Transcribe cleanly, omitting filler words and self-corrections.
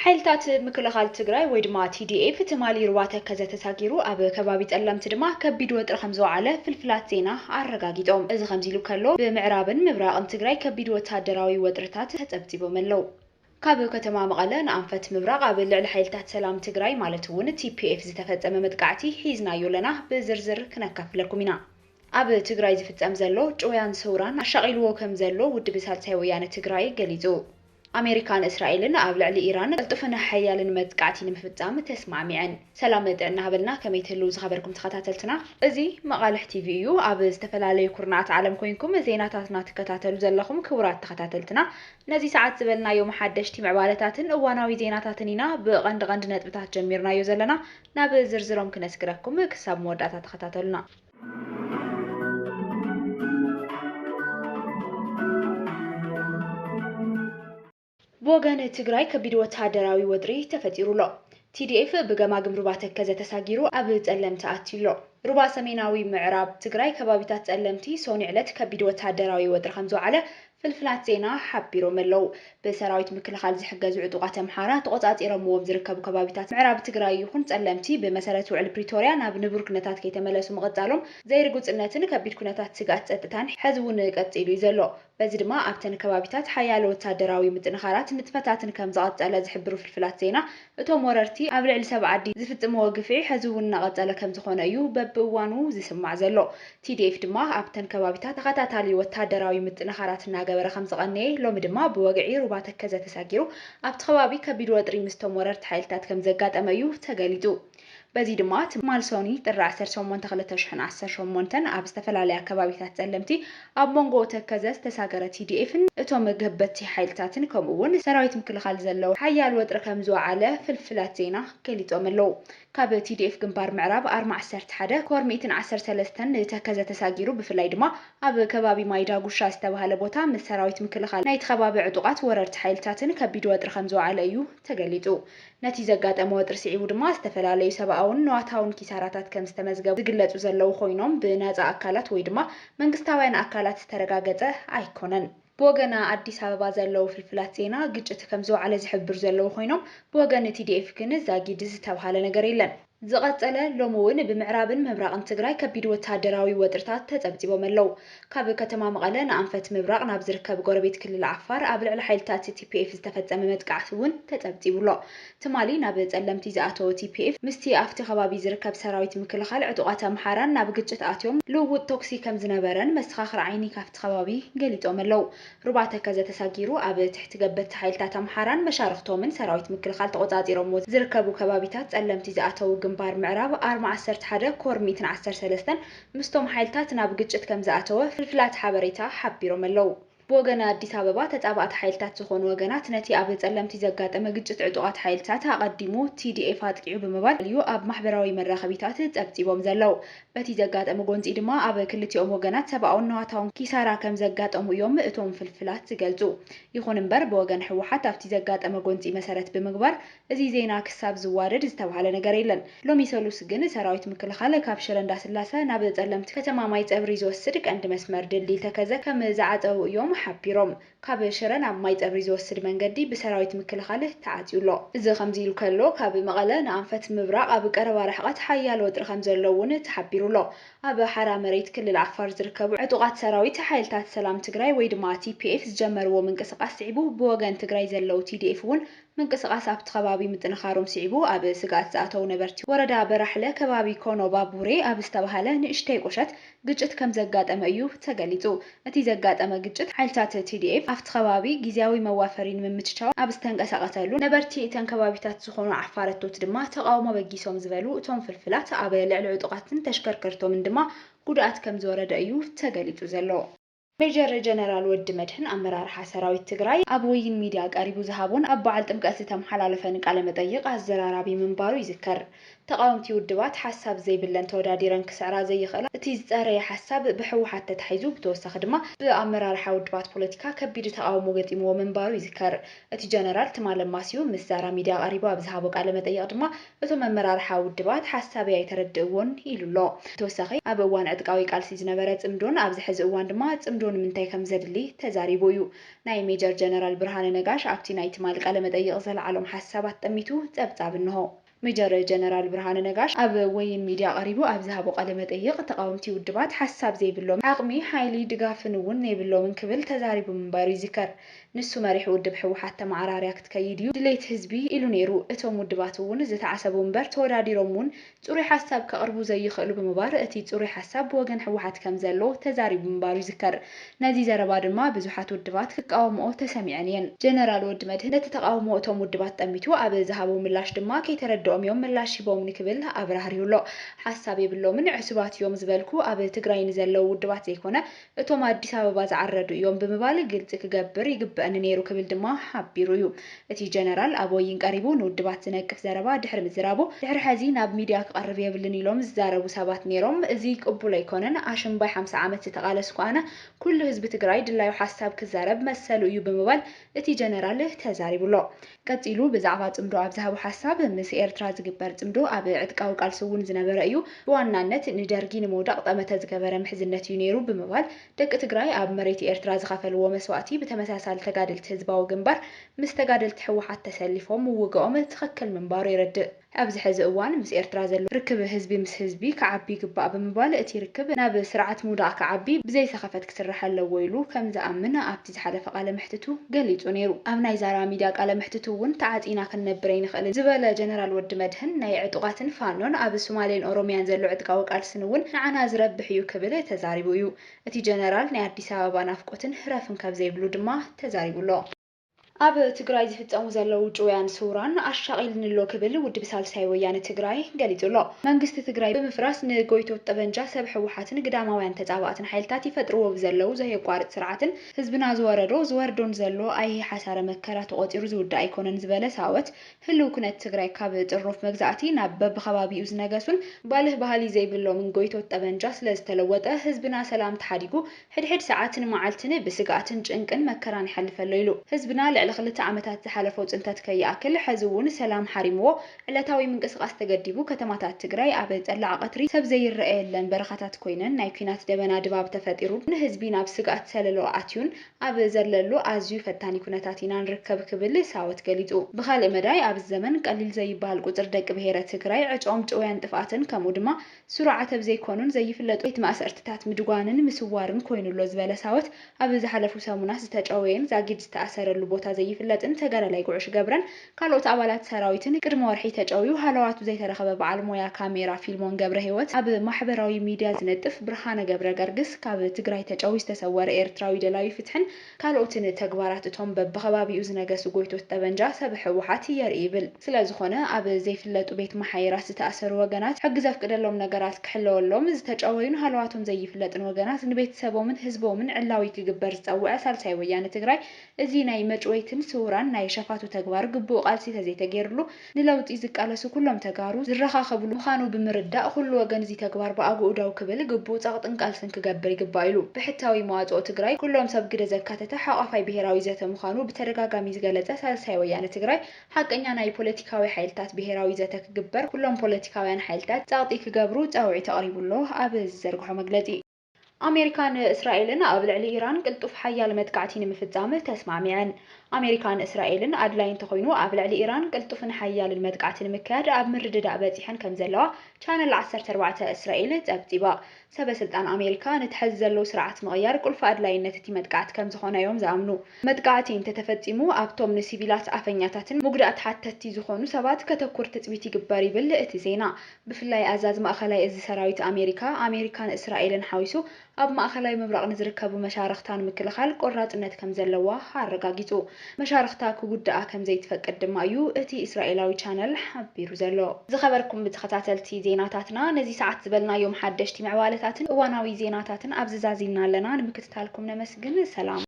ሓይልታት ምክልኻል ትግራይ ወይ ድማ TDF ትማሊ ሩባተ ከዘተሳጊሩ ኣብ ከባቢ ጠለምቲ ድማ ከቢድ ወጥሪ ከም ዝወዓለ ፍልፍላት ዜና ኣረጋጊጦም። እዚ ከምዚ ኢሉ ከሎ ብምዕራብን ምብራቕን ትግራይ ከቢድ ወታደራዊ ወጥርታት ተጸብጺቦም ኣለው። ካብ ከተማ መቐለ ንኣንፈት ምብራቕ ኣብ ልዕሊ ሓይልታት ሰላም ትግራይ ማለት እውን TPF ዝተፈጸመ መጥቃዕቲ ሒዝናዮ ኣለና ብዝርዝር ክነካፍለኩም ኢና። ኣብ ትግራይ ዝፍጸም ዘሎ ጭውያን ስውራን ኣሻቒልዎ ከም ዘሎ ውድብ ሳልሳይ ወያነ ትግራይ ገሊጹ። ኣሜሪካን እስራኤልን ኣብ ልዕሊ ኢራን ቅልጡፍን ሓያልን መጥቃዕቲ ንምፍጻም ተስማዕሚዐን። ሰላም ጥዕና ሃበልና ከመይ ትህልው ዝኸበርኩም ተኸታተልትና እዚ መቓልሕ ቲቪ እዩ። ኣብ ዝተፈላለዩ ኩርናዓት ዓለም ኮይንኩም ዜናታትና ትከታተሉ ዘለኹም ክቡራት ተኸታተልትና ነዚ ሰዓት ዝበልናዮም ሓደሽቲ ምዕባለታትን እዋናዊ ዜናታትን ኢና ብቐንዲ ነጥብታት ጀሚርናዮ ዘለና ናብ ዝርዝሮም ክነስግረኩም ክሳብ መወዳእታ ተኸታተሉና። ብወገን ትግራይ ከቢድ ወታደራዊ ወጥሪ ተፈጢሩሎ። TDF ብገማግም ሩባ ተከዘ ተሳጊሩ ኣብ ጸለምቲ ኣትዩሎ። ሩባ ሰሜናዊ ምዕራብ ትግራይ ከባቢታት ጸለምቲ ሶኒ ዕለት ከቢድ ወታደራዊ ወጥሪ ከም ዝወዓለ ፍልፍላት ዜና ሓቢሮም ኣለው። ብሰራዊት ምክልኻል ዝሕገዙ ዕጡቓት ኣምሓራ ተቆጻጺሮምዎም ዝርከቡ ከባቢታት ምዕራብ ትግራይ ይኹን ጸለምቲ ብመሰረት ውዕል ፕሪቶርያ ናብ ንቡር ኩነታት ከይተመለሱ ምቕጻሎም ዘይርጉጽነትን ከቢድ ኩነታት ስጋት ጸጥታን ሕዚ እውን ቀጺሉ እዩ ዘሎ። በዚ ድማ ኣብተን ከባቢታት ሓያሎ ወታደራዊ ምጥንኻራት ንጥፈታትን ከም ዝቐጸለ ዝሕብሩ ፍልፍላት ዜና እቶም ወረርቲ ኣብ ልዕሊ ሰብ ዓዲ ዝፍጽምዎ ግፍዒ ሕዚ እውን እናቐጸለ ከም ዝኾነ እዩ በብእዋኑ ዝስማዕ ዘሎ። TDF ድማ ኣብተን ከባቢታት ተኸታታሊ ወታደራዊ ምጥንኻራት እናገበረ ከም ዝቐነየ ሎሚ ድማ ብወግዒ ሩባ ተከዘ ተሳጊሩ ኣብቲ ከባቢ ከቢድ ወጥሪ ምስቶም ወረርቲ ሓይልታት ከም ዘጋጠመ እዩ ተገሊጹ። በዚ ድማ ትማል ሶኒ ጥሪ 18 2018 ኣብ ዝተፈላለየ ከባቢታት ጸለምቲ ኣብ መንጎ ተከዘ ዝተሳገረ TDFን እቶም ገበቲ ሓይልታትን ከምኡውን ሰራዊት ምክልኻል ዘለው ሓያል ወጥሪ ከም ዝወዓለ ፍልፍላት ዜና ገሊጾም ኣለው። ካብ TDF ግንባር ምዕራብ 41 ኮር 113 ተከዘ ተሳጊሩ ብፍላይ ድማ ኣብ ከባቢ ማይዳ ጉሻ ዝተባሃለ ቦታ ምስ ሰራዊት ምክልኻል ናይቲ ከባቢ ዕጡቓት ወረርቲ ሓይልታትን ከቢድ ወጥሪ ከም ዝወዓለ እዩ ተገሊጹ። ነቲ ዘጋጠመ ወጥሪ ስዒቡ ድማ ዝተፈላለዩ ሰብኣውን ንዋታውን ኪሳራታት ከም ዝተመዝገቡ ዝግለጹ ዘለው ኮይኖም ብነፃ ኣካላት ወይ ድማ መንግስታውያን ኣካላት ዝተረጋገጸ ኣይኮነን። ብወገን ኣዲስ ኣበባ ዘለው ፍልፍላት ዜና ግጭት ከም ዝወዓለ ዝሕብር ዘለው ኮይኖም ብወገን TDF ግን ዛጊድ ዝተባሃለ ነገር የለን። ዝቐጸለ ሎሚ እውን ብምዕራብን ምብራቕን ትግራይ ከቢድ ወታደራዊ ወጥርታት ተጸብጺቦም ኣለው። ካብ ከተማ መቐለ ንኣንፈት ምብራቕ ናብ ዝርከብ ጎረቤት ክልል ዓፋር ኣብ ልዕሊ ሓይልታት TPF ዝተፈጸመ መጥቃዕቲ እውን ተጸብጺቡሎ። ትማሊ ናብ ጸለምቲ ዝኣተወ TPF ምስቲ ኣብቲ ከባቢ ዝርከብ ሰራዊት ምክልኻል ዕጡቓት ኣምሓራን ናብ ግጭት ኣትዮም ልውውጥ ቶክሲ ከም ዝነበረን መስተኻኽር ዓይኒ ካብቲ ከባቢ ገሊጾም ኣለው። ሩባ ተከዘ ተሳጊሩ ኣብ ትሕቲ ገበቲ ሓይልታት ኣምሓራን መሻርክቶምን ሰራዊት ምክልኻል ተቆጻጺሮምዎ ዝርከቡ ከባቢታት ጸለምቲ ዝኣተው ግንባር ምዕራብ 41 ኮር 113 ምስቶም ሓይልታት ናብ ግጭት ከም ዝኣተወ ፍልፍላት ሓበሬታ ሓቢሮም ኣለው። ብወገን ኣዲስ ኣበባ ተጻባእቲ ሓይልታት ዝኾኑ ወገናት ነቲ ኣብ ጸለምቲ ዘጋጠመ ግጭት ዕጡቓት ሓይልታት ኣቐዲሙ TDF ኣጥቂዑ ብምባል እዩ ኣብ ማሕበራዊ መራኸቢታት ጸብጺቦም ዘለው። በቲ ዘጋጠመ ጎንፂ ድማ ኣብ ክልቲኦም ወገናት ሰብኣውን ንዋታውን ኪሳራ ከም ዘጋጠሙ እዮም እቶም ፍልፍላት ዝገልጹ። ይኹን እምበር ብወገን ሕወሓት ኣብቲ ዘጋጠመ ጎንፂ መሰረት ብምግባር እዚ ዜና ክሳብ ዝዋደድ ዝተባሃለ ነገር የለን። ሎሚ ሰሉስ ግን ሰራዊት ምክልኻል ካብ ሽረ እንዳስላሰ ናብ ጸለምቲ ከተማ ማይ ጸብሪ ዝወስድ ቀንዲ መስመር ድልድል ተከዘ ከም ዝዓፀው እዮም ሓቢሮም። ካብ ሽረ ናብ ማይ ጸብሪ ዝወስድ መንገዲ ብሰራዊት ምክልኻል ተዓጽዩሎ። እዚ ከምዚ ኢሉ ከሎ ካብ መቐለ ንኣንፈት ምብራቕ ኣብ ቀረባ ርሕቐት ሓያል ወጥሪ ከም ዘለውን ተሓቢሩሎ። ኣብ ሓራ መሬት ክልል ዓፋር ዝርከቡ ዕጡቓት ሰራዊት ሓይልታት ሰላም ትግራይ ወይ ድማ TPF ዝጀመርዎ ምንቅስቓስ ስዒቡ ብወገን ትግራይ ዘለው TDF እውን ምንቅስቓስ ኣብቲ ከባቢ ምጥንኻሮም ስዒቡ ኣብ ስጋት ዝኣተው ነበርቲ ወረዳ በራሕለ ከባቢ ኮኖ ባቡሬ ኣብ ዝተባሃለ ንእሽተይ ቁሸት ግጭት ከም ዘጋጠመ እዩ ተገሊጹ። እቲ ዘጋጠመ ግጭት ሓይልታት TDF ኣብቲ ከባቢ ጊዜያዊ መዋፈሪ ንምምችቻው ኣብ ዝተንቀሳቐሰሉ ነበርቲ እተን ከባቢታት ዝኾኑ ዓፋረቶት ድማ ተቃውሞ በጊሶም ዝበሉ እቶም ፍልፍላት ኣብ ልዕሊ ዕጡቓትን ተሽከርከርቶምን ድማ ጉድኣት ከም ዝወረደ እዩ ተገሊጹ ዘሎ። ሜጀር ጀነራል ወዲ መድህን ኣመራርሓ ሰራዊት ትግራይ ኣብ ወይን ሚድያ ቀሪቡ ዝሃቦን ኣብ በዓል ጥምቀት ዝተመሓላለፈን ቃለ መጠይቕ ኣዘራራቢ ምንባሩ ይዝከር። ተቃወምቲ ውድባት ሓሳብ ዘይብለን ተወዳዲረን ክስዕራ ዘይኽእላ እቲ ዝፀረየ ሓሳብ ብሕወሓት ተታሒዙ ብተወሳኺ ድማ ብኣመራርሓ ውድባት ፖለቲካ ከቢድ ተቃውሞ ገጢምዎ ምንባሩ ይዝከር። እቲ ጀነራል ትማል ለማስዩ ምስ ዛራ ሚድያ ቀሪቡ ኣብ ዝሃቦ ቃለ መጠይቕ ድማ እቶም ኣመራርሓ ውድባት ሓሳበይ ኣይተረድእዎን ኢሉሎ። ብተወሳኺ ኣብ እዋን ዕጥቃዊ ቃልሲ ዝነበረ ጽምዶን ኣብዚ ሕዚ እዋን ድማ ጽምዶ ጽምዶን ምንታይ ከም ዘድሊ ተዛሪቡ እዩ ናይ ሜጀር ጀነራል ብርሃነ ነጋሽ ኣብቲ ናይ ትማል ቃለ መጠይቕ ዘለዓሎም ሓሳባት ጠሚቱ ጸብጻብ እንሆ ሜጀር ጀነራል ብርሃነ ነጋሽ ኣብ ወይን ሚድያ ቀሪቡ ኣብ ዝሃቦ ቃለ መጠይቕ ተቃወምቲ ውድባት ሓሳብ ዘይብሎም ዓቕሚ ሓይሊ ድጋፍን እውን ነይብሎምን ክብል ተዛሪቡ ምንባሩ ይዝከር ንሱ መሪሕ ውድብ ሕወሓት ተማዓራርያ ክትከይድ እዩ ድሌት ህዝቢ ኢሉ ነይሩ እቶም ውድባት እውን ዝተዓሰቡ እምበር ተወዳዲሮም እውን ጽሩይ ሓሳብ ከቕርቡ ዘይኽእሉ ብምባር እቲ ጽሩይ ሓሳብ ብወገን ሕወሓት ከም ዘሎ ተዛሪቡ ምንባሩ ይዝከር ነዚ ዘረባ ድማ ብዙሓት ውድባት ክቃወምኦ ተሰሚዐን እየን ጀነራል ወዲ መድህን ነቲ ተቃውሞ እቶም ውድባት ጠሚቱ ኣብ ዝሃቦ ምላሽ ድማ ከይተረድኦም እዮም ምላሽ ሂቦም ንክብል ኣብራህርዩሎ ሓሳብ የብሎምን ዕሱባት እዮም ዝበልኩ ኣብ ትግራይ ንዘለዉ ውድባት ዘይኮነ እቶም ኣዲስ ኣበባ ዝዓረዱ እዮም ብምባል ግልፂ ክገብር ይግበአኒ ነይሩ ክብል ድማ ሓቢሩ እዩ እቲ ጀነራል ኣብ ወይን ቀሪቡ ንውድባት ዝነቅፍ ዘረባ ድሕሪ ምዝራቡ ድሕሪ ሕዚ ናብ ሚድያ ክቐርብ የብልን ኢሎም ዝዛረቡ ሰባት ነይሮም እዚ ቅቡል ኣይኮነን ኣሽምባይ 50 ዓመት ዝተቃለስ ኳነ ኩሉ ህዝቢ ትግራይ ድላዩ ሓሳብ ክዛረብ መሰሉ እዩ ብምባል እቲ ጀነራል ተዛሪቡሎ ቀፂሉ ብዛዕባ ጽምዶ ኣብ ዝሃቦ ሓሳብ ምስ ኤርትራ ዝግበር ጽምዶ ኣብ ዕጥቃዊ ቃልሲ እውን ዝነበረ እዩ ብዋናነት ንደርጊ ንምውዳቕ ጠመተ ዝገበረ ምሕዝነት እዩ ነይሩ ብምባል ደቂ ትግራይ ኣብ መሬት ኤርትራ ዝኸፈልዎ መስዋዕቲ ብተመሳሳሊ ተጋደልቲ ህዝባዊ ግንባር ምስ ተጋደልቲ ሕወሓት ተሰሊፎም ውግኦም ትኽክል ምንባሩ ይረድእ ኣብዚ ሕዚ እዋን ምስ ኤርትራ ዘሎ ርክብ ህዝቢ ምስ ህዝቢ ክዓቢ ይግባእ ብምባል እቲ ርክብ ናብ ስርዓት ምውዳቕ ክዓቢ ብዘይ ሰኸፈት ክስራሕ ኣለዎ ኢሉ ከም ዝኣምን ኣብቲ ዝሓለፈ ቃለ ምሕትቱ ገሊጹ ነይሩ ኣብ ናይ ዛራ ሚድያ ቃለ ምሕትቱ እውን ተዓጺና ክንነብር ኣይንኽእል ዝበለ ጀነራል ወዲ መድህን ናይ ዕጡቓትን ፋኖን ኣብ ሶማሌን ኦሮሚያን ዘሎ ዕጥቃዊ ቃልስን እውን ንዓና ዝረብሕ እዩ ክብል ተዛሪቡ እዩ እቲ ጀነራል ናይ ኣዲስ ኣበባ ናፍቆትን ህረፍን ካብ ዘይብሉ ድማ ተዛሪቡሎ ኣብ ትግራይ ዝፍጸሙ ዘለዉ ጭውያን ስውራን ኣሻቒልንሎ ክብል ውድብ ሳልሳይ ወያነ ትግራይ ገሊጹሎ መንግስቲ ትግራይ ብምፍራስ ንጎይቶ ጠበንጃ ሰብ ሕወሓትን ግዳማውያን ተጻባእትን ሓይልታት ይፈጥርዎ ብዘለዉ ዘየቋርጥ ስርዓትን ህዝብና ዝወርዶን ዘሎ ኣይሂ ሓሳረ መከራ ተቆጢሩ ዝውዳእ ኣይኮነን ዝበለ ሳወት ህልው ኩነት ትግራይ ካብ ጥርኖፍ መግዛእቲ ናብ በብኸባቢኡ ዝነገሱን ባልህ ባህሊ ዘይብሎምን ጎይቶ ጠበንጃ ስለ ዝተለወጠ ህዝብና ሰላም ተሓዲጉ ሕድሕድ ሰዓትን መዓልትን ብስጋኣትን ጭንቅን መከራን ይሓልፈሎ ኢሉ ህዝብና ልዕሊ 2 ዓመታት ዝሓለፈ ጽንተት ከይኣክል ሕዚ እውን ሰላም ሓሪምዎ ዕለታዊ ምንቅስቓስ ተገዲቡ ከተማታት ትግራይ ኣብ ጸላዕ ቀትሪ ሰብ ዘይረአየለን በረኻታት ኮይነን ናይ ኩናት ደበና ድባብ ተፈጢሩ ንህዝቢ ናብ ስጋኣት ሰለሎ ኣትዩን ኣብ ዘለሉ ኣዝዩ ፈታኒ ኩነታት ኢና ንርከብ ክብል ሳወት ገሊጹ ብኻልእ መዳይ ኣብ ዘመን ቀሊል ዘይባሃል ቁጽር ደቂ ብሄረ ትግራይ ዕጮም ጭውያን ጥፋትን ከምኡ ድማ ሱራዓተ ዘይኮኑን ዘይፍለጡ ቤት ማእሰርትታት ምድጓንን ምስዋርን ኮይኑሎ ዝበለ ሳወት ኣብ ዝሓለፉ ሰሙናት ዝተጨወየን ዛጊድ ዝተኣሰረሉ ቦታ ዘይፍለጥን ተጋዳላይ ጉዕሽ ገብረን ካልኦት ኣባላት ሰራዊትን ቅድመ ወርሒ ተጨውዩ ሃለዋቱ ዘይተረኸበ በዓል ሞያ ካሜራ ፊልሞን ገብረ ህይወት ኣብ ማሕበራዊ ሚድያ ዝነጥፍ ብርሃነ ገብረ ገርግስ ካብ ትግራይ ተጨዊ ዝተሰወረ ኤርትራዊ ደላዊ ፍትሕን ካልኦትን ተግባራት እቶም በብኸባቢኡ ዝነገሱ ጎይቶት ጠበንጃ ሰብ ሕወሓት የርኢ ይብል ስለዝኾነ ኣብ ዘይፍለጡ ቤት ማሓይራት ዝተኣሰሩ ወገናት ሕጊ ዘፍቅደሎም ነገራት ክሕለወሎም ዝተጨወዩን ሃለዋቶም ዘይፍለጥን ወገናት ንቤተሰቦምን ህዝቦምን ዕላዊ ክግበር ዝፀውዐ ሳልሳይ ወያነ ትግራይ እዚ ናይ መጭወይትን ስውራን ናይ ሸፋቱ ተግባር ግቡእ ቃልሲ ተዘይተገይሩሉ ንለውጢ ዝቃለሱ ኩሎም ተጋሩ ዝረኻኸብሉ ምዃኑ ብምርዳእ ኩሉ ወገን እዚ ተግባር ብኣግኡ ዳው ክብል ግቡእ ጸቕጥን ቃልስን ክገብር ይግባእ ኢሉ ብሕታዊ መዋጽኦ ትግራይ ኩሎም ሰብ ግደ ዘካተተ ሓቋፋይ ብሄራዊ ዘተ ምዃኑ ብተደጋጋሚ ዝገለጸ ሳልሳይ ወያነ ትግራይ ሓቀኛ ናይ ፖለቲካዊ ሓይልታት ብሄራዊ ዘተ ክግበር ኩሎም ፖለቲካውያን ሓይልታት ጸቕጢ ክገብሩ ጸውዒ ተቐሪቡሎ ኣብ ዝዘርግሖ መግለጺ ኣሜሪካን እስራኤልን ኣብ ልዕሊ ኢራን ቅልጡፍ ሓያል መጥቃዕቲ ንምፍጻም ተስማሚዐን ኣሜሪካን እስራኤልን ኣድላይ እንተኮይኑ ኣብ ልዕሊ ኢራን ቅልጡፍን ሓያልን መጥቃዕቲ ንምክያድ ኣብ ምርድዳእ በፂሐን ከም ዘለዋ ቻነል 14 እስራኤል ጸብጺባ ሰበስልጣን ኣሜሪካ ንትሕዝ ዘለው ስርዓት ምቕያር ቁልፍ ኣድላይነት እቲ መጥቃዕቲ ከም ዝኾነ እዮም ዝኣምኑ መጥቃዕቲ እንተተፈጺሙ ኣብቶም ንሲቪላት ኣፈኛታትን ሙግዳእቲ ሓተቲ ዝኾኑ ሰባት ከተኩር ትጽቢት ይግበር ይብል እቲ ዜና ብፍላይ ኣዛዝ ማእኸላይ እዚ ሰራዊት ኣሜሪካን እስራኤልን ሓዊሱ ኣብ ማእኸላይ ምብራቕ ንዝርከቡ መሻርክታን ምክልኻል ቆራጽነት ከም ዘለዋ ኣረጋጊጹ መሻርክታ ክጉዳኣ ከም ዘይትፈቅድ ድማ እዩ እቲ እስራኤላዊ ቻነል ሓቢሩ ዘሎ ዝኸበርኩም ብተኸታተልቲ ዜናታትና ነዚ ሰዓት ዝበልናዮም ሓደሽቲ ምዕባለታትን እዋናዊ ዜናታትን ኣብ ዝዛዚና ኣለና ንምክትታልኩም ነመስግን ሰላም